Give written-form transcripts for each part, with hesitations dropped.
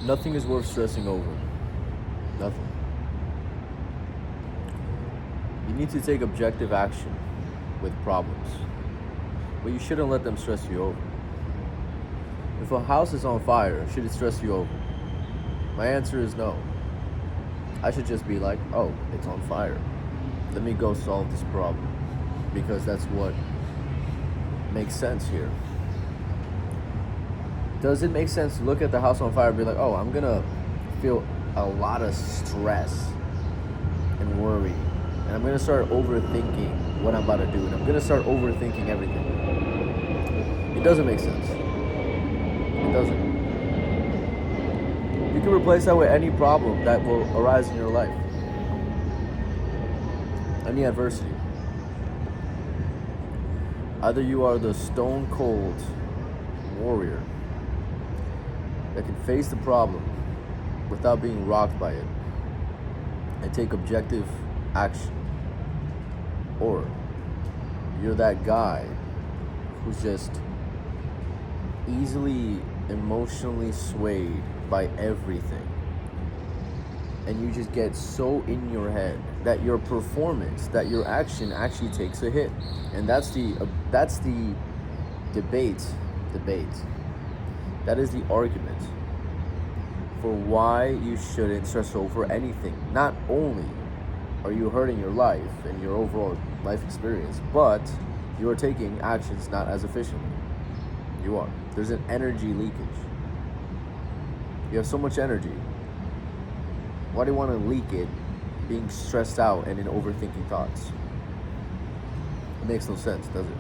Nothing is worth stressing over. Nothing. You need to take objective action with problems, but you shouldn't let them stress you over. If a house is on fire, should it stress you over? My answer is no. I should just be like, oh, it's on fire. Let me go solve this problem, because that's what makes sense here. Does it make sense to look at the house on fire and be like, oh, I'm gonna feel a lot of stress and worry, and I'm gonna start overthinking what I'm about to do, and I'm gonna start overthinking everything? It doesn't make sense. It doesn't. You can replace that with any problem that will arise in your life, any adversity. Either you are the stone cold warrior that can face the problem without being rocked by it and take objective action, or you're that guy who's just easily emotionally swayed by everything, and you just get so in your head that your performance, that your action actually takes a hit. And that's the debate. That is the argument for why you shouldn't stress over anything. Not only are you hurting your life and your overall life experience, but you are taking actions not as efficiently. You are. There's an energy leakage. You have so much energy. Why do you want to leak it being stressed out and in overthinking thoughts? It makes no sense, does it?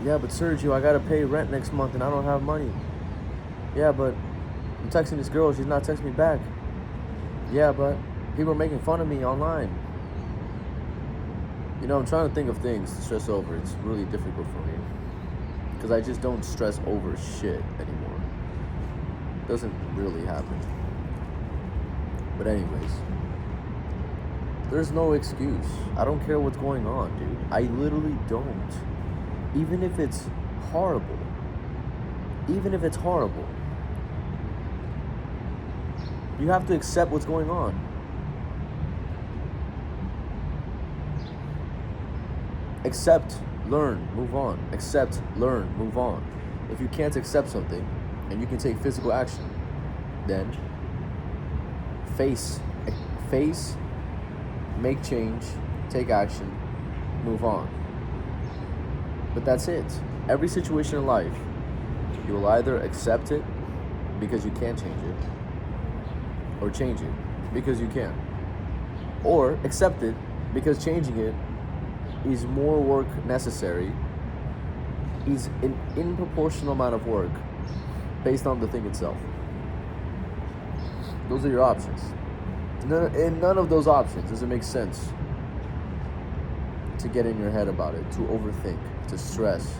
Yeah, but Sergio, I gotta pay rent next month and I don't have money. Yeah, but I'm texting this girl, she's not texting me back. Yeah, but people are making fun of me online. You know, I'm trying to think of things to stress over. It's really difficult for me, because I just don't stress over shit anymore. It doesn't really happen. But anyways, there's no excuse. I don't care what's going on, dude. I literally don't. Even if it's horrible. Even if it's horrible. You have to accept what's going on. Accept, learn, move on. Accept, learn, move on. If you can't accept something and you can take physical action, then face, make change, take action, move on. But that's it. Every situation in life, you will either accept it because you can't change it, or change it because you can. Or accept it because changing it is more work necessary, is an disproportional amount of work based on the thing itself. Those are your options. In none of those options does it make sense to get in your head about it, to overthink, to stress,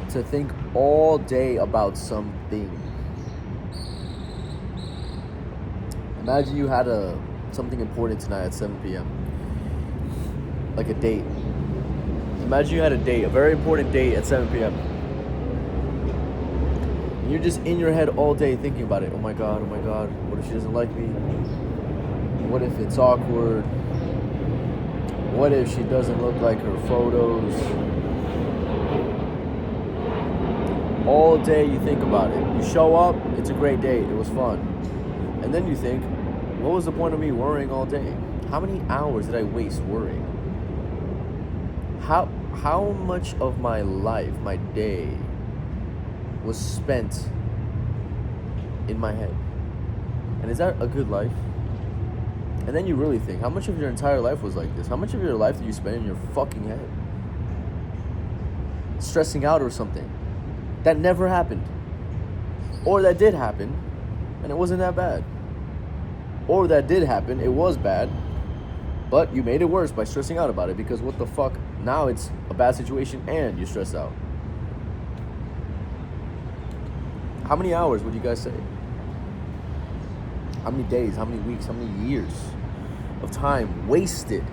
to think all day about something. Imagine you had something important tonight at 7 p.m. Like a date. Imagine you had a date, a very important date at 7 p.m. And you're just in your head all day thinking about it. Oh my God, what if she doesn't like me? What if it's awkward? What if she doesn't look like her photos? All day you think about it. You show up, it's a great date, it was fun. And then you think, what was the point of me worrying all day? How many hours did I waste worrying? How much of my life, my day, was spent in my head? And is that a good life? And then you really think, how much of your entire life was like this? How much of your life did you spend in your fucking head? Stressing out or something that never happened. Or that did happen, and it wasn't that bad. Or that did happen, it was bad, but you made it worse by stressing out about it, because what the fuck, now it's a bad situation and you stress out. How many hours would you guys say? How many days, how many weeks, how many years of time wasted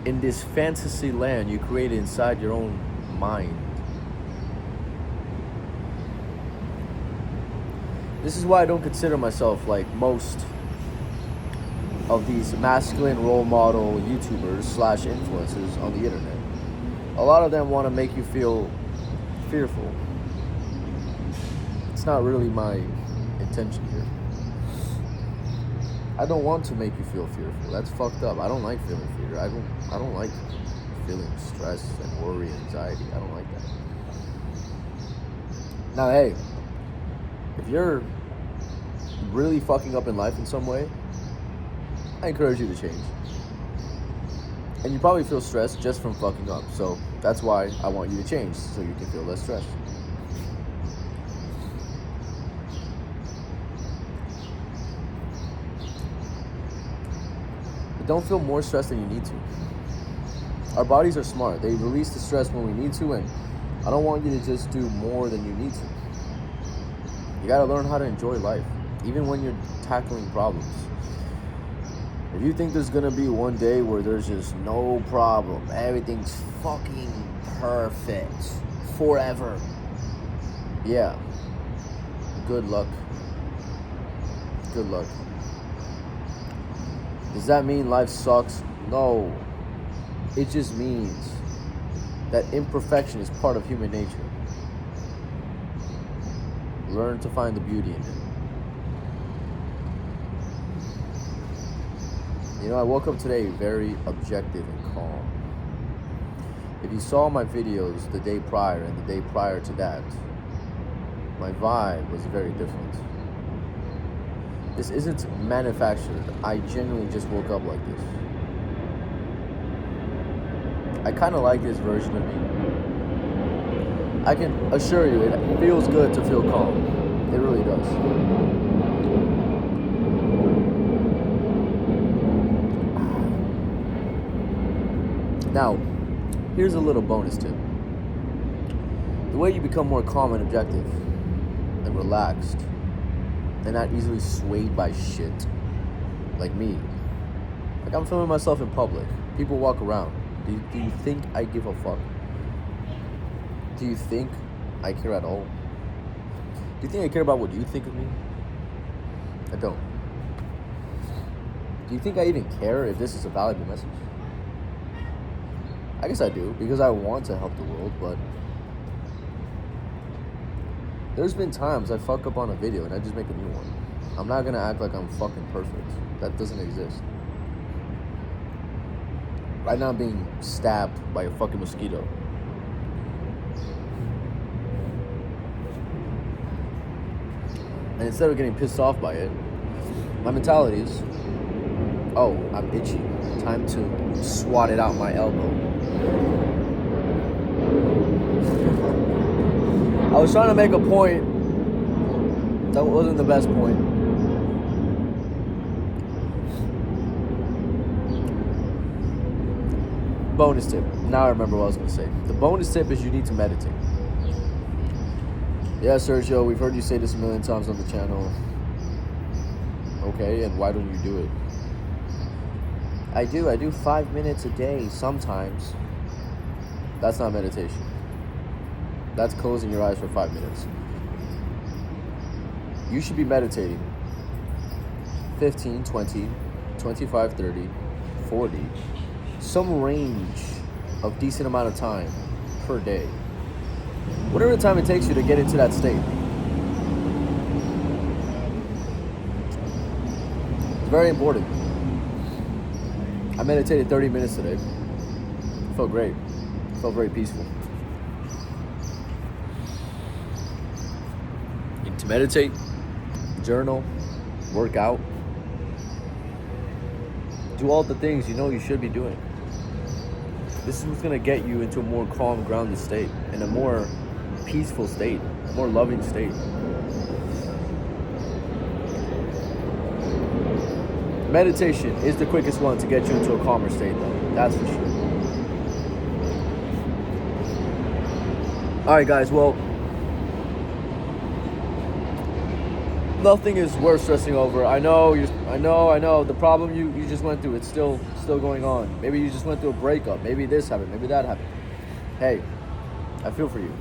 in this fantasy land you created inside your own mind. This is why I don't consider myself like most of these masculine role model YouTubers / influencers on the internet. A lot of them want to make you feel fearful. It's not really my intention here. I don't want to make you feel fearful. That's fucked up. I don't like feeling fear. I don't like feeling stress and worry and anxiety. I don't like that. Now, hey, if you're really fucking up in life in some way, I encourage you to change. And you probably feel stressed just from fucking up. So that's why I want you to change, so you can feel less stressed. But don't feel more stressed than you need to. Our bodies are smart. They release the stress when we need to, and I don't want you to just do more than you need to. You gotta learn how to enjoy life, even when you're tackling problems. If you think there's gonna be one day where there's just no problem, everything's fucking perfect forever, yeah, good luck. Good luck. Does that mean life sucks? No. It just means that imperfection is part of human nature. Learn to find the beauty in it. You know, I woke up today very objective and calm. If you saw my videos the day prior and the day prior to that, my vibe was very different. This isn't manufactured. I genuinely just woke up like this. I kind of like this version of me. I can assure you, it feels good to feel calm. It really does. Now, here's a little bonus tip. The way you become more calm and objective and relaxed and not easily swayed by shit, like me. Like, I'm filming myself in public. People walk around. Do you think I give a fuck? Do you think I care at all? Do you think I care about what you think of me? I don't. Do you think I even care if this is a valuable message? I guess I do, because I want to help the world, but there's been times I fuck up on a video and I just make a new one. I'm not gonna act like I'm fucking perfect. That doesn't exist. Right now I'm being stabbed by a fucking mosquito. And instead of getting pissed off by it, my mentality is, oh, I'm itchy. Time to swat it out my elbow. I was trying to make a point. That wasn't the best point. Bonus tip. Now I remember what I was going to say. The bonus tip is you need to meditate. Yeah, Sergio, we've heard you say this a million times on the channel. Okay, and why don't you do it? I do 5 minutes a day sometimes. That's not meditation. That's closing your eyes for 5 minutes. You should be meditating 15, 20, 25, 30, 40, some range of decent amount of time per day. Whatever the time it takes you to get into that state. It's very important. I meditated 30 minutes today. It felt great. It felt very peaceful. You need to meditate, journal, work out. Do all the things you know you should be doing. This is what's going to get you into a more calm, grounded state, and a more peaceful state, a more loving state. Meditation is the quickest one to get you into a calmer state, though. That's for sure. Alright, guys, well, nothing is worth stressing over. I know. The problem you just went through, it's still going on. Maybe you just went through a breakup. Maybe this happened. Maybe that happened. Hey, I feel for you.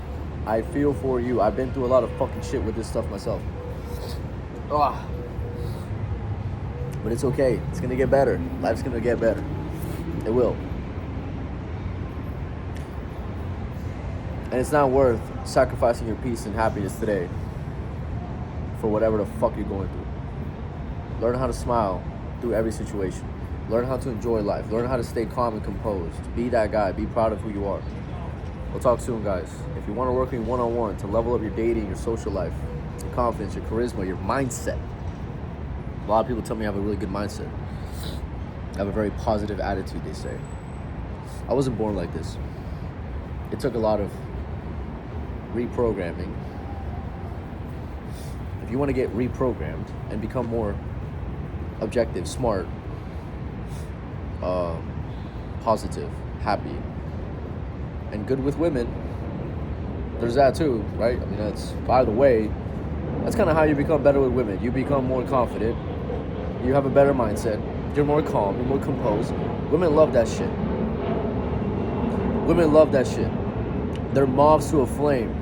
I feel for you. I've been through a lot of fucking shit with this stuff myself. Ugh. But it's okay. It's gonna get better. Life's gonna get better. It will. And it's not worth sacrificing your peace and happiness today for whatever the fuck you're going through. Learn how to smile through every situation. Learn how to enjoy life. Learn how to stay calm and composed. Be that guy. Be proud of who you are. We'll talk soon, guys. If you want to work with me one-on-one to level up your dating, your social life, your confidence, your charisma, your mindset. A lot of people tell me I have a really good mindset. I have a very positive attitude, they say. I wasn't born like this. It took a lot of reprogramming. If you want to get reprogrammed and become more objective, smart, positive, happy, and good with women, there's that too, right? I mean, that's, by the way, that's kind of how you become better with women. You become more confident. You have a better mindset. You're more calm. You're more composed. Women love that shit. Women love that shit. They're moths to a flame.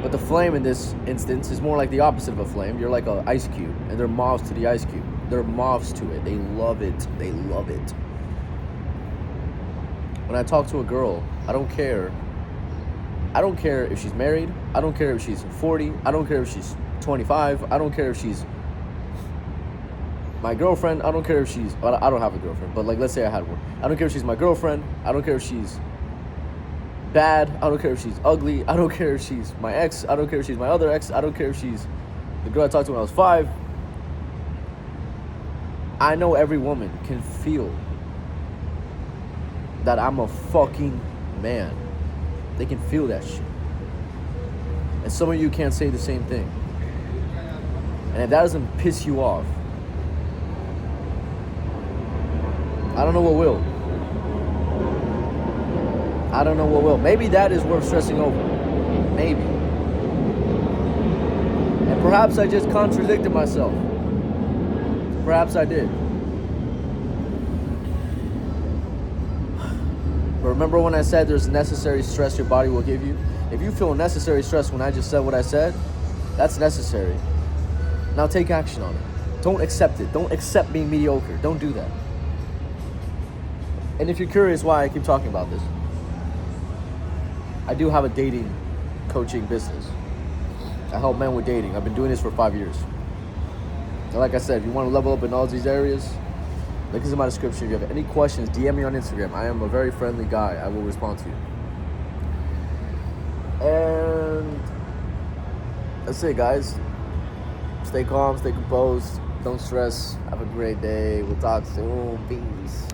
But the flame in this instance is more like the opposite of a flame. You're like an ice cube, and they're moths to the ice cube. They're moths to it. They love it. They love it. When I talk to a girl, I don't care. I don't care if she's married. I don't care if she's 40. I don't care if she's 25. I don't care if she's my girlfriend. I don't care if she's... Well, I don't have a girlfriend, but like, let's say I had one. I don't care if she's my girlfriend. I don't care if she's bad. I don't care if she's ugly. I don't care if she's my ex. I don't care if she's my other ex. I don't care if she's the girl I talked to when I was 5. I know every woman can feel that I'm a fucking man. They can feel that shit. And some of you can't say the same thing. And if that doesn't piss you off, I don't know what will. I don't know what will. Maybe that is worth stressing over. Maybe. And perhaps I just contradicted myself. Perhaps I did. But remember when I said there's necessary stress your body will give you? If you feel necessary stress when I just said what I said, that's necessary. Now take action on it. Don't accept it. Don't accept being mediocre. Don't do that. And if you're curious why I keep talking about this, I do have a dating coaching business. I help men with dating. I've been doing this for 5 years. And like I said, if you want to level up in all these areas, link is in my description. If you have any questions, DM me on Instagram. I am a very friendly guy. I will respond to you. And that's it, guys. Stay calm, stay composed. Don't stress. Have a great day. We'll talk soon. Peace.